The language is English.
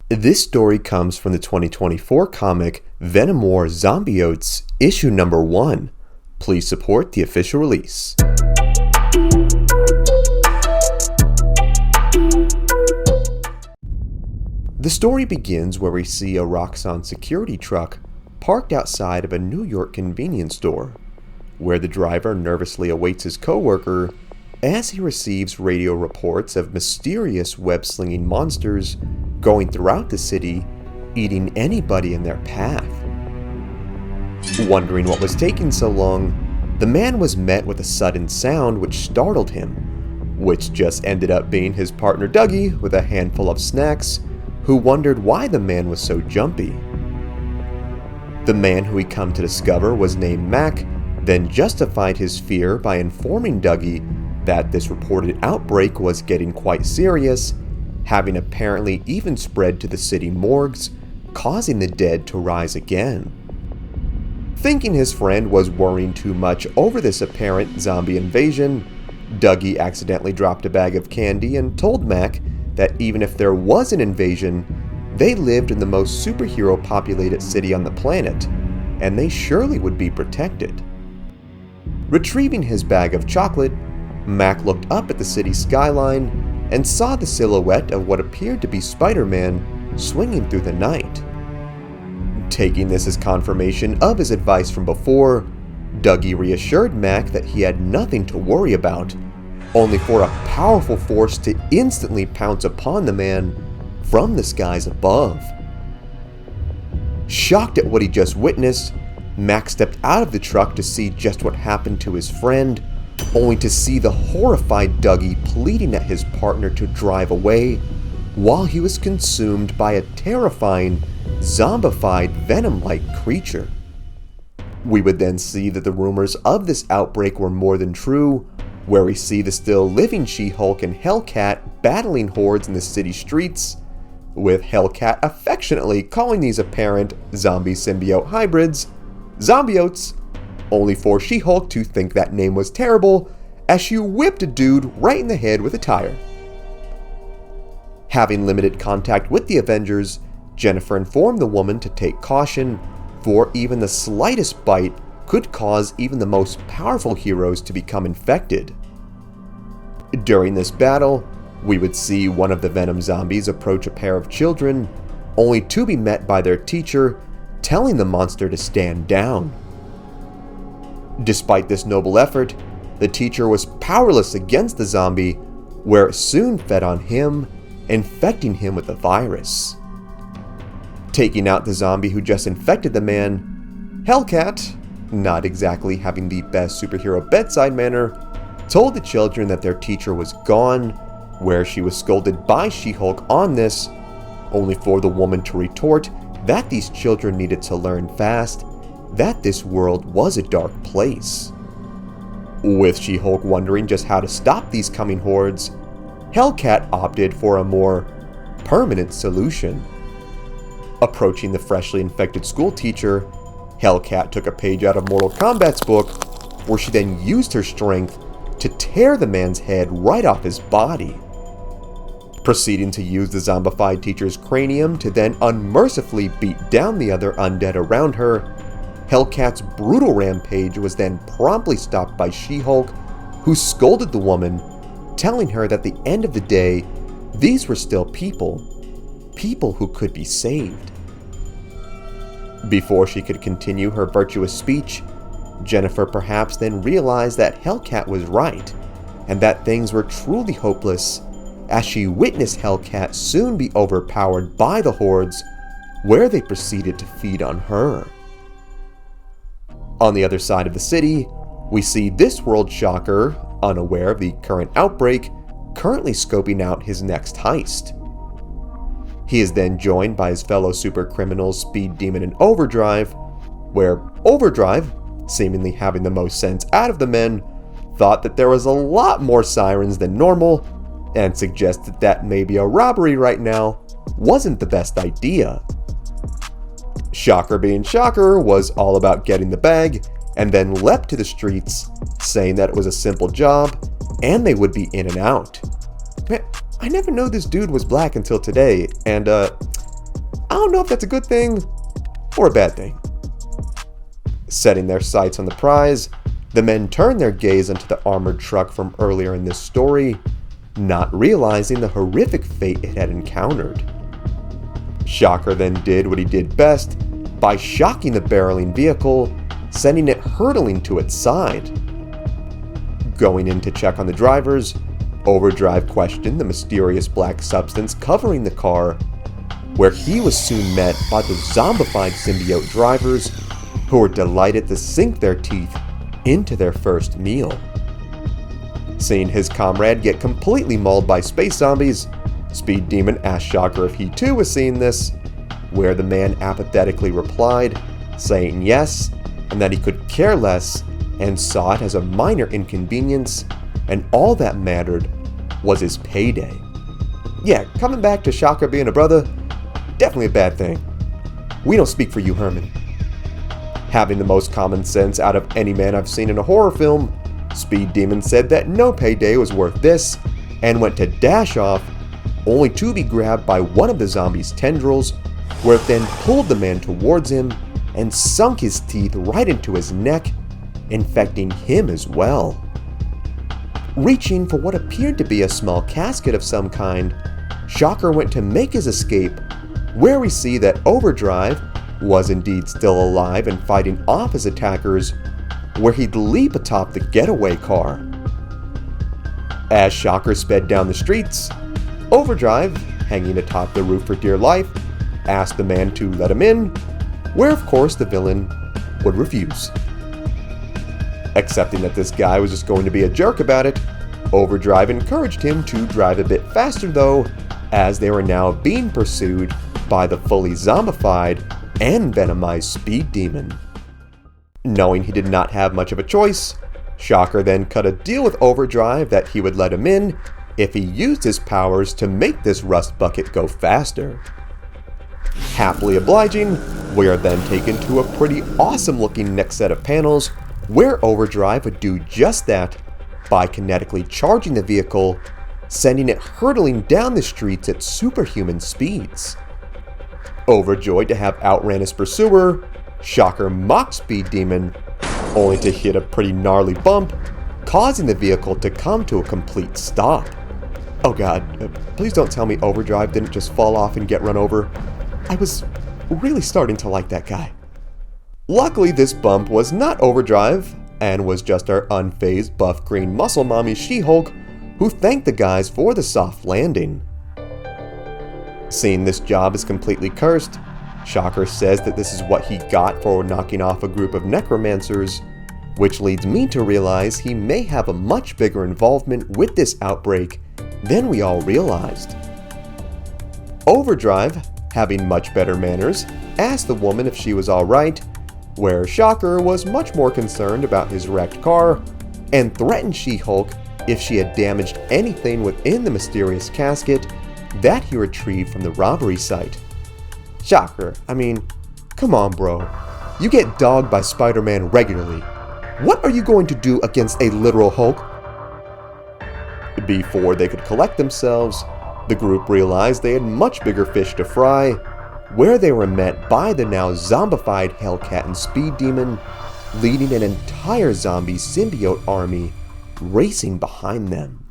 This story comes from the 2024 comic Venom War Zombiotes Issue number 1. Please support the official release. The story begins where we see a Roxxon security truck parked outside of a New York convenience store, where the driver nervously awaits his coworker as he receives radio reports of mysterious web-slinging monsters going throughout the city, eating anybody in their path. Wondering what was taking so long, the man was met with a sudden sound which startled him, which just ended up being his partner Dougie with a handful of snacks, who wondered why the man was so jumpy. The man who we come to discover was named Mac, then justified his fear by informing Dougie that this reported outbreak was getting quite serious, having apparently even spread to the city morgues, causing the dead to rise again. Thinking his friend was worrying too much over this apparent zombie invasion, Dougie accidentally dropped a bag of candy and told Mac that even if there was an invasion, they lived in the most superhero-populated city on the planet, and they surely would be protected. Retrieving his bag of chocolate, Mac looked up at the city skyline and saw the silhouette of what appeared to be Spider-Man swinging through the night. Taking this as confirmation of his advice from before, Dougie reassured Mac that he had nothing to worry about, only for a powerful force to instantly pounce upon the man from the skies above. Shocked at what he just witnessed, Mac stepped out of the truck to see just what happened to his friend, only to see the horrified Dougie pleading at his partner to drive away while he was consumed by a terrifying, zombified Venom-like creature. We would then see that the rumors of this outbreak were more than true, where we see the still living She-Hulk and Hellcat battling hordes in the city streets, with Hellcat affectionately calling these apparent zombie symbiote hybrids Zombiotes, only for She-Hulk to think that name was terrible as she whipped a dude right in the head with a tire. Having limited contact with the Avengers, Jennifer informed the woman to take caution, for even the slightest bite could cause even the most powerful heroes to become infected. During this battle, we would see one of the Venom zombies approach a pair of children, only to be met by their teacher, telling the monster to stand down. Despite this noble effort, the teacher was powerless against the zombie, where it soon fed on him, infecting him with the virus. Taking out the zombie who just infected the man, Hellcat, not exactly having the best superhero bedside manner, told the children that their teacher was gone, where she was scolded by She-Hulk on this, only for the woman to retort that these children needed to learn fast that this world was a dark place. With She-Hulk wondering just how to stop these coming hordes, Hellcat opted for a more permanent solution. Approaching the freshly infected school teacher, Hellcat took a page out of Mortal Kombat's book, where she then used her strength to tear the man's head right off his body. Proceeding to use the zombified teacher's cranium to then unmercifully beat down the other undead around her, Hellcat's brutal rampage was then promptly stopped by She-Hulk, who scolded the woman, telling her that at the end of the day, these were still people who could be saved. Before she could continue her virtuous speech, Jennifer perhaps then realized that Hellcat was right, and that things were truly hopeless, as she witnessed Hellcat soon be overpowered by the hordes, where they proceeded to feed on her. On the other side of the city, we see this world shocker, unaware of the current outbreak, currently scoping out his next heist. He is then joined by his fellow super criminals Speed Demon and Overdrive, where Overdrive, seemingly having the most sense out of the men, thought that there was a lot more sirens than normal, and suggested that maybe a robbery right now wasn't the best idea. Shocker being Shocker was all about getting the bag, and then leapt to the streets, saying that it was a simple job, and they would be in and out. Man, I never knew this dude was black until today, and I don't know if that's a good thing or a bad thing. Setting their sights on the prize, the men turn their gaze into the armored truck from earlier in this story, not realizing the horrific fate it had encountered. Shocker then did what he did best by shocking the barreling vehicle, sending it hurtling to its side. Going in to check on the drivers, Overdrive questioned the mysterious black substance covering the car, where he was soon met by the zombified symbiote drivers who were delighted to sink their teeth into their first meal. Seeing his comrade get completely mauled by space zombies, Speed Demon asked Shocker if he too was seeing this, where the man apathetically replied, saying yes, and that he could care less and saw it as a minor inconvenience, and all that mattered was his payday. Yeah, coming back to Shocker being a brother, definitely a bad thing. We don't speak for you, Herman. Having the most common sense out of any man I've seen in a horror film, Speed Demon said that no payday was worth this, and went to dash off, only to be grabbed by one of the zombie's tendrils, where it then pulled the man towards him and sunk his teeth right into his neck, infecting him as well. Reaching for what appeared to be a small casket of some kind, Shocker went to make his escape, where we see that Overdrive was indeed still alive and fighting off his attackers, where he'd leap atop the getaway car. As Shocker sped down the streets, Overdrive, hanging atop the roof for dear life, asked the man to let him in, where of course the villain would refuse. Accepting that this guy was just going to be a jerk about it, Overdrive encouraged him to drive a bit faster though, as they were now being pursued by the fully zombified and venomized Speed Demon. Knowing he did not have much of a choice, Shocker then cut a deal with Overdrive that he would let him in if he used his powers to make this rust bucket go faster. Happily obliging, we are then taken to a pretty awesome looking next set of panels where Overdrive would do just that by kinetically charging the vehicle, sending it hurtling down the streets at superhuman speeds. Overjoyed to have outran his pursuer, Shocker mocked Speed Demon, only to hit a pretty gnarly bump, causing the vehicle to come to a complete stop. Oh god, please don't tell me Overdrive didn't just fall off and get run over. I was really starting to like that guy. Luckily, this bump was not Overdrive, and was just our unfazed buff green muscle mommy She-Hulk, who thanked the guys for the soft landing. Seeing this job is completely cursed, Shocker says that this is what he got for knocking off a group of necromancers, which leads me to realize he may have a much bigger involvement with this outbreak than we all realized. Overdrive, having much better manners, asked the woman if she was alright, where Shocker was much more concerned about his wrecked car, and threatened She-Hulk if she had damaged anything within the mysterious casket that he retrieved from the robbery site. Shocker, I mean, come on bro, you get dogged by Spider-Man regularly. What are you going to do against a literal Hulk? Before they could collect themselves, the group realized they had much bigger fish to fry, where they were met by the now zombified Hellcat and Speed Demon, leading an entire zombie symbiote army racing behind them.